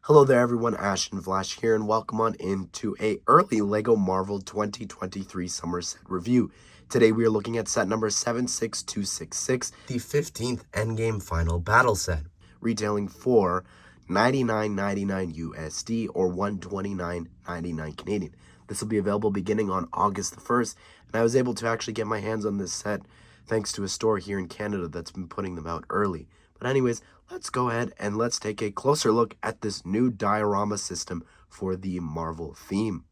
Hello there everyone, Ashnflash here, and welcome on into a early LEGO Marvel 2023 Summer Set review. Today we are looking at set number 76266, the 15th Endgame Final Battle set, retailing for $99.99 USD or $129.99 Canadian. This will be available beginning on August the 1st, and I was able to actually get my hands on this set thanks to a store here in Canada that's been putting them out early. But anyways, let's go ahead and let's take a closer look at this new diorama system for the Marvel theme.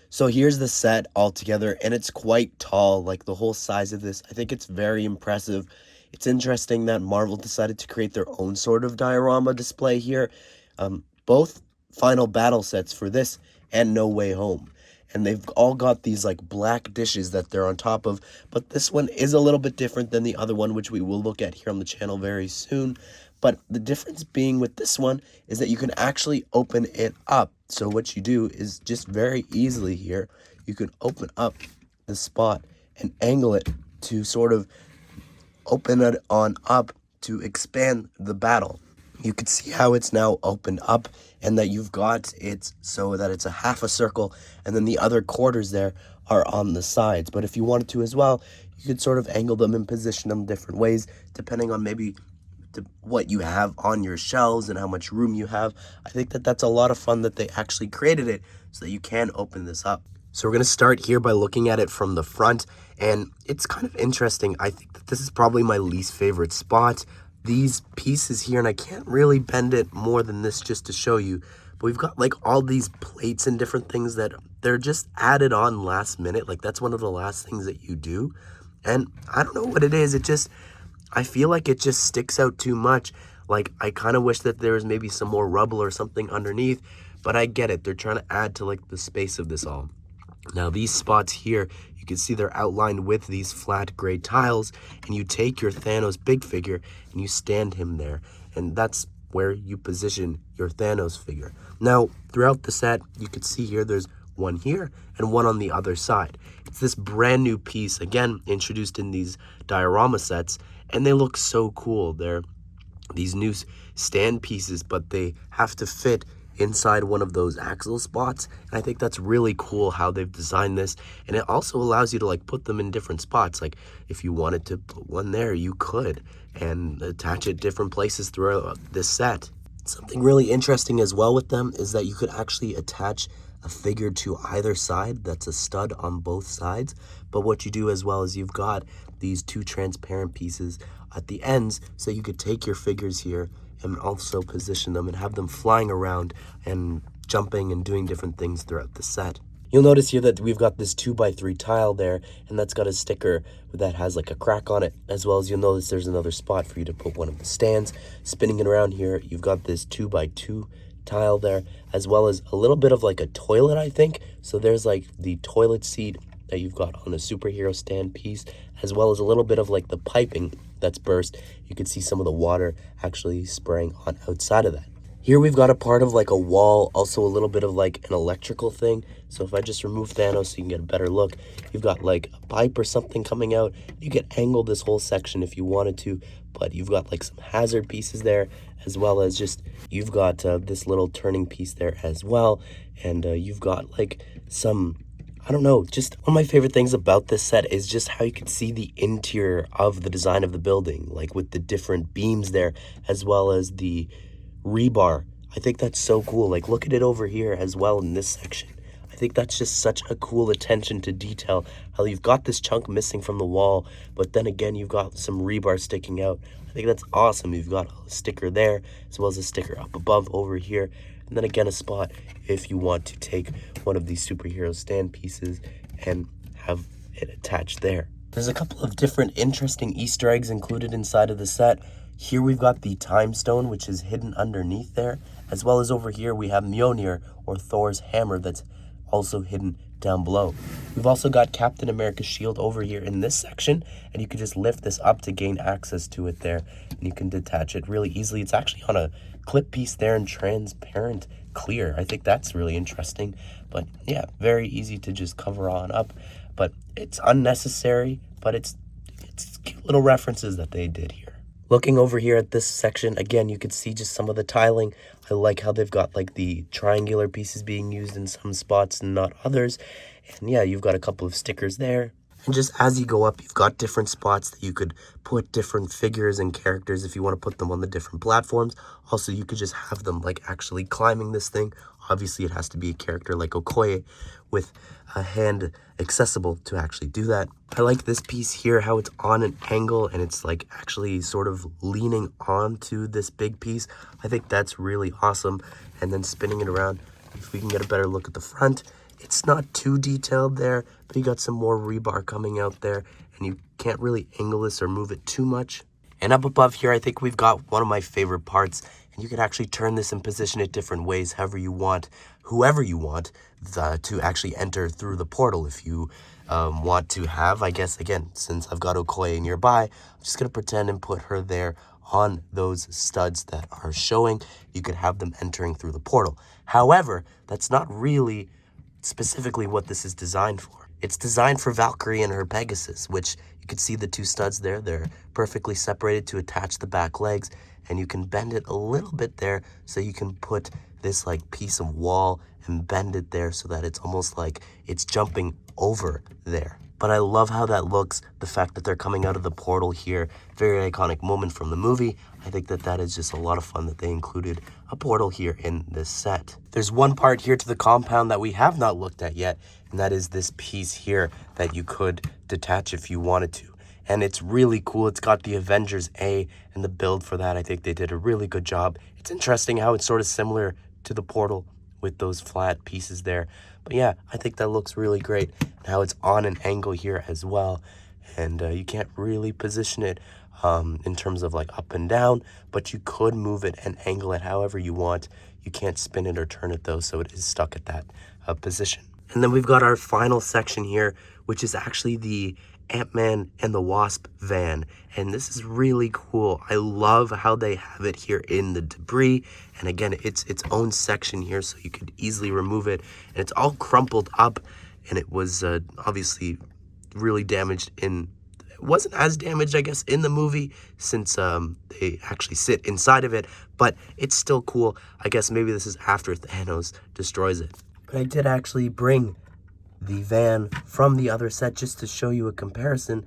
So here's the set all together, and it's quite tall, like the whole size of this. I think it's very impressive. It's interesting that Marvel decided to create their own sort of diorama display here. Both Final Battle sets for this and No Way Home. And they've all got these like black dishes that they're on top of, but this one is a little bit different than the other one, which we will look at here on the channel very soon. But the difference being with this one is that you can actually open it up. So what you do is just very easily here, you can open up the spot and angle it to sort of open it on up to expand the battle. You can see how it's now opened up and that you've got it so that it's a half a circle and then the other quarters there are on the sides. But if you wanted to as well, you could sort of angle them and position them different ways depending on maybe what you have on your shelves and how much room you have. I think that that's a lot of fun that they actually created it so that you can open this up. So we're going to start here by looking at it from the front, and it's kind of interesting. I think that this is probably my least favorite spot. These pieces here, and I can't really bend it more than this just to show you, but we've got like all these plates and different things that they're just added on last minute. Like that's one of the last things that you do. And I don't know what it is. I feel like it just sticks out too much. Like I kind of wish that there was maybe some more rubble or something underneath, but I get it. They're trying to add to like the space of this all. Now these spots here, you can see they're outlined with these flat gray tiles, and you take your Thanos big figure and you stand him there, and that's where you position your Thanos figure. Now throughout the set, you can see here there's one here and one on the other side. It's this brand new piece, again introduced in these diorama sets, and they look so cool. They're these new stand pieces, but they have to fit inside one of those axle spots, and I think that's really cool how they've designed this. And it also allows you to like put them in different spots. Like if you wanted to put one there, you could, and attach it different places throughout this set. Something really interesting as well with them is that you could actually attach a figure to either side. That's a stud on both sides. But what you do as well is you've got these two transparent pieces at the ends, so you could take your figures here and also position them and have them flying around and jumping and doing different things throughout the set. You'll notice here that we've got this 2x3 tile there, and that's got a sticker that has like a crack on it, as well as you'll notice there's another spot for you to put one of the stands. Spinning it around here, you've got this 2x2 tile there, as well as a little bit of like a toilet, I think. So there's like the toilet seat that you've got on a superhero stand piece, as well as a little bit of like the piping that's burst. You can see some of the water actually spraying on outside of that. Here we've got a part of like a wall, also a little bit of like an electrical thing. So if I just remove Thanos so you can get a better look, you've got like a pipe or something coming out. You could angle this whole section if you wanted to, but you've got like some hazard pieces there, as well as just you've got this little turning piece there as well. And you've got like some, I don't know, just one of my favorite things about this set is just how you can see the interior of the design of the building, like with the different beams there, as well as the rebar. I think that's so cool. Like look at it over here as well in this section. I think that's just such a cool attention to detail, how you've got this chunk missing from the wall, but then again you've got some rebar sticking out. I think that's awesome. You've got a sticker there as well as a sticker up above over here, and then again a spot if you want to take one of these superhero stand pieces and have it attached there. There's a couple of different interesting Easter eggs included inside of the set. Here we've got the time stone, which is hidden underneath there, as well as over here we have Mjolnir, or Thor's hammer, that's also hidden down below. We've also got Captain America's shield over here in this section, and you can just lift this up to gain access to it there, and you can detach it really easily. It's actually on a clip piece there in transparent clear. I think that's really interesting, but yeah, very easy to just cover on up, but it's unnecessary, but it's cute little references that they did here. Looking over here at this section, again, you could see just some of the tiling. I like how they've got like the triangular pieces being used in some spots and not others. And yeah, you've got a couple of stickers there. And just as you go up, you've got different spots that you could put different figures and characters if you want to put them on the different platforms. Also, you could just have them like actually climbing this thing. Obviously, it has to be a character like Okoye with a hand accessible to actually do that. I like this piece here, how it's on an angle and it's like actually sort of leaning onto this big piece. I think that's really awesome. And then spinning it around, if we can get a better look at the front, it's not too detailed there, but you got some more rebar coming out there and you can't really angle this or move it too much. And up above here, I think we've got one of my favorite parts, and you can actually turn this and position it different ways, however you want, whoever you want to actually enter through the portal. If you want to have, I guess, again, since I've got Okoye nearby, I'm just going to pretend and put her there on those studs that are showing. You could have them entering through the portal. However, that's not really specifically what this is designed for. It's designed for Valkyrie and her Pegasus, which you can see the two studs there. They're perfectly separated to attach the back legs, and you can bend it a little bit there so you can put this like piece of wall and bend it there so that it's almost like it's jumping over there. But I love how that looks, the fact that they're coming out of the portal here. Very iconic moment from the movie. I think that is just a lot of fun that they included a portal here in this set. There's one part here to the compound that we have not looked at yet, and that is this piece here that you could detach if you wanted to. And it's really cool. It's got the Avengers A and the build for that. I think they did a really good job. It's interesting how it's sort of similar to the portal with those flat pieces there. But yeah, I think that looks really great. And how it's on an angle here as well. And you can't really position it in terms of like up and down, but you could move it and angle it however you want. You can't spin it or turn it though, so it is stuck at that position. And then we've got our final section here, which is actually the Ant-Man and the Wasp van. And this is really cool. I love how they have it here in the debris. And again, it's its own section here, so you could easily remove it. And it's all crumpled up, and it was obviously really damaged in... It wasn't as damaged, I guess, in the movie, since they actually sit inside of it. But it's still cool. I guess maybe this is after Thanos destroys it. But I did actually bring the van from the other set just to show you a comparison.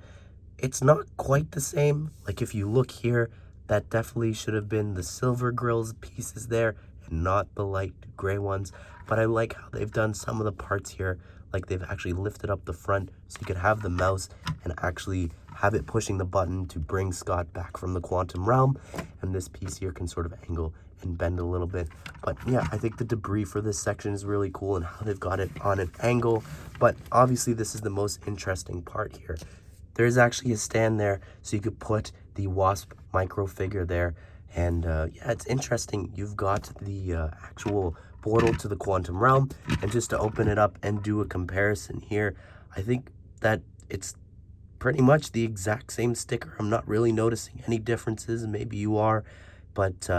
It's not quite the same. Like if you look here, that definitely should have been the silver grills pieces there and not the light gray ones. But I like how they've done some of the parts here. Like they've actually lifted up the front so you could have the mouse and actually have it pushing the button to bring Scott back from the quantum realm. And this piece here can sort of angle and bend a little bit. But yeah, I think the debris for this section is really cool and how they've got it on an angle. But obviously this is the most interesting part here. There's actually a stand there so you could put the Wasp micro figure there. And yeah, it's interesting. You've got the actual portal to the quantum realm. And just to open it up and do a comparison here, I think that it's pretty much the exact same sticker. I'm not really noticing any differences. Maybe you are. But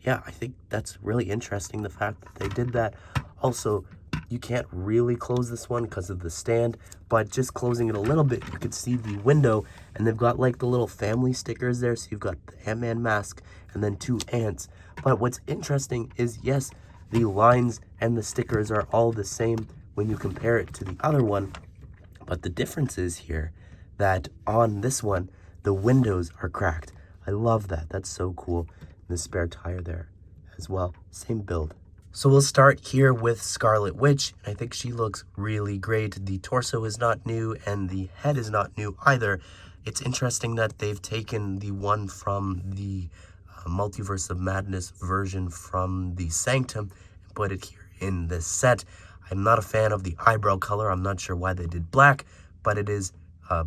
yeah, I think that's really interesting, the fact that they did that. Also, you can't really close this one because of the stand, but just closing it a little bit, you could see the window, and they've got like the little family stickers there. So you've got the Ant-Man mask and then two ants. But what's interesting is, yes, the lines and the stickers are all the same when you compare it to the other one. But the difference is here that on this one, the windows are cracked. I love that. That's so cool. And the spare tire there as well. Same build. So we'll start here with Scarlet Witch. I think she looks really great. The torso is not new and the head is not new either. It's interesting that they've taken the one from the Multiverse of Madness version from the Sanctum and put it here in this set. I'm not a fan of the eyebrow color. I'm not sure why they did black, but it is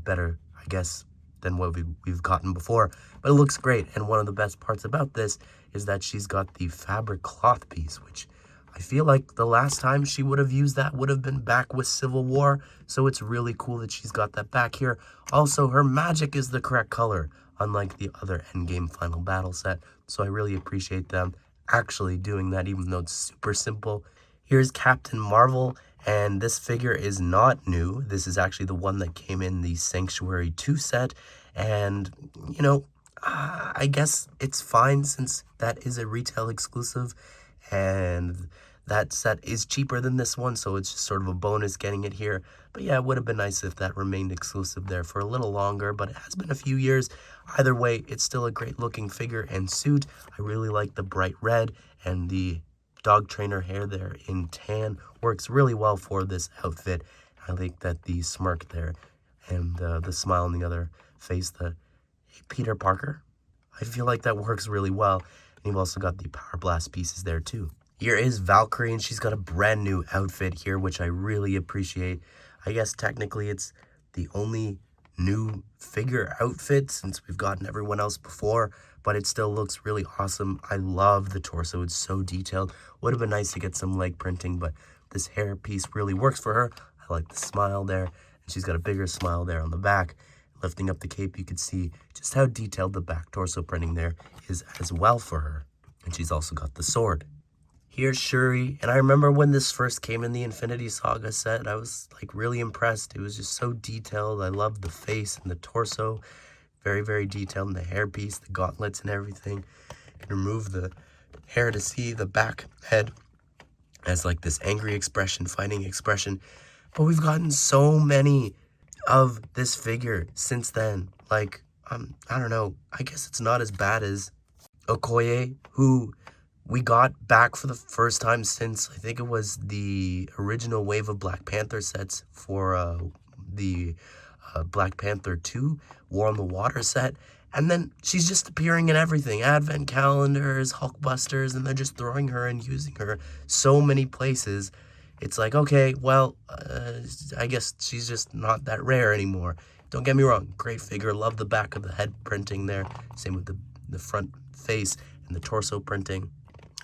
better, I guess, than what we've gotten before. But it looks great. And one of the best parts about this is that she's got the fabric cloth piece, which I feel like the last time she would have used that would have been back with Civil War. So it's really cool that she's got that back here. Also, her magic is the correct color, unlike the other Endgame Final Battle set. So I really appreciate them actually doing that, even though it's super simple. Here's Captain Marvel, and this figure is not new. This is actually the one that came in the Sanctuary 2 set. And, you know, I guess it's fine since that is a retail exclusive, and that set is cheaper than this one, so it's just sort of a bonus getting it here. But yeah, it would have been nice if that remained exclusive there for a little longer, but it has been a few years. Either way, it's still a great looking figure and suit. I really like the bright red, and the dog trainer hair there in tan works really well for this outfit. I like that the smirk there and the smile on the other face, the Peter Parker. I feel like that works really well. And you've also got the Power Blast pieces there too. Here is Valkyrie, and she's got a brand new outfit here, which I really appreciate. I guess technically it's the only new figure outfit since we've gotten everyone else before, but it still looks really awesome. I love the torso. It's so detailed. Would have been nice to get some leg printing, but this hair piece really works for her. I like the smile there, and she's got a bigger smile there on the back. Lifting up the cape, you could see just how detailed the back torso printing there is as well for her. And she's also got the sword. Here's Shuri, and I remember when this first came in the Infinity Saga set, I was like really impressed. It was just so detailed. I loved the face and the torso. Very, very detailed, and the hairpiece, the gauntlets and everything. And remove the hair to see the back head as like this angry expression, fighting expression. But we've gotten so many of this figure since then. Like, I don't know, I guess it's not as bad as Okoye, who we got back for the first time since, I think it was the original wave of Black Panther sets for the Black Panther 2 War on the Water set. And then she's just appearing in everything. Advent calendars, Hulkbusters, and they're just throwing her and using her so many places. It's like, okay, well, I guess she's just not that rare anymore. Don't get me wrong, great figure. Love the back of the head printing there. Same with the front face and the torso printing.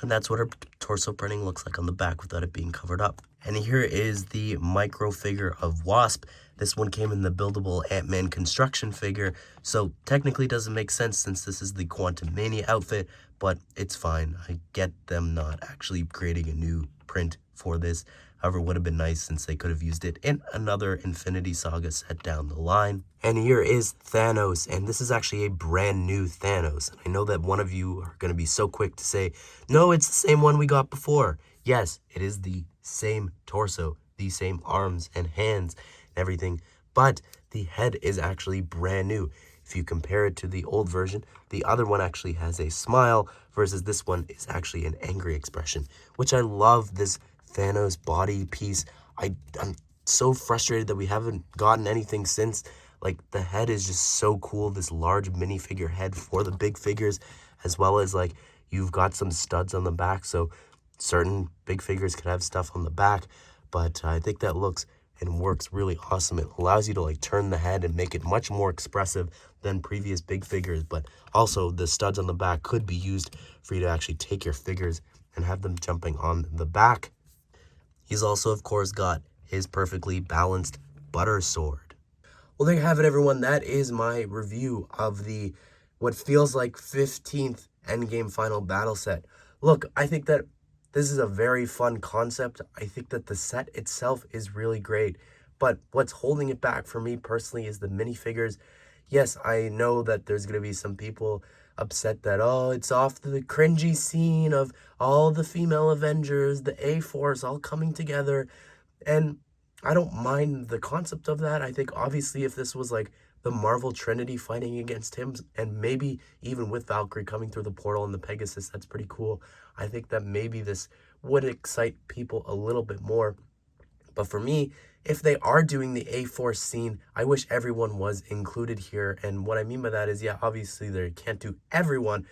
And that's what her torso printing looks like on the back without it being covered up. And here is the micro figure of Wasp. This one came in the buildable Ant-Man construction figure, so technically doesn't make sense since this is the Quantum Mania outfit, but it's fine. I get them not actually creating a new print for this. However, it would have been nice since they could have used it in another Infinity Saga set down the line. And here is Thanos, and this is actually a brand new Thanos. I know that one of you are going to be so quick to say, no, it's the same one we got before. Yes, it is the same torso, the same arms and hands and everything, but the head is actually brand new. If you compare it to the old version, the other one actually has a smile versus this one is actually an angry expression, which I love this Thanos body piece. I'm so frustrated that we haven't gotten anything since. Like, the head is just so cool, this large minifigure head for the big figures, as well as like you've got some studs on the back, so certain big figures could have stuff on the back, but I think that looks and works really awesome. It allows you to like turn the head and make it much more expressive than previous big figures, but also the studs on the back could be used for you to actually take your figures and have them jumping on the back. He's also, of course, got his perfectly balanced butter sword. Well, there you have it, everyone. That is my review of the what feels like 15th Endgame Final Battle set. Look, I think that this is a very fun concept. I think that the set itself is really great. But what's holding it back for me personally is the minifigures. Yes, I know that there's going to be some people upset that, oh, it's off the cringy scene of all the female Avengers, the A-Force all coming together. And I don't mind the concept of that. I think obviously if this was like the Marvel Trinity fighting against him, and maybe even with Valkyrie coming through the portal and the Pegasus, that's pretty cool. I think that maybe this would excite people a little bit more. But for me, if they are doing the A-Force scene, I wish everyone was included here. And what I mean by that is, yeah, obviously they can't do everyone.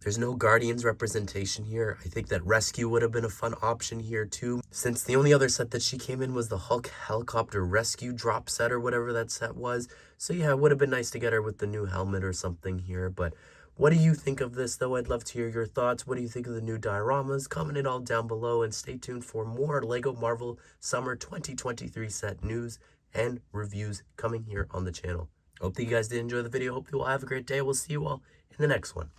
There's no Guardians representation here. I think that Rescue would have been a fun option here too, since the only other set that she came in was the Hulk Helicopter Rescue drop set or whatever that set was. So yeah, it would have been nice to get her with the new helmet or something here. But what do you think of this, though? I'd love to hear your thoughts. What do you think of the new dioramas? Comment it all down below, and stay tuned for more LEGO Marvel Summer 2023 set news and reviews coming here on the channel. Hope that you guys did enjoy the video. Hope you all have a great day. We'll see you all in the next one.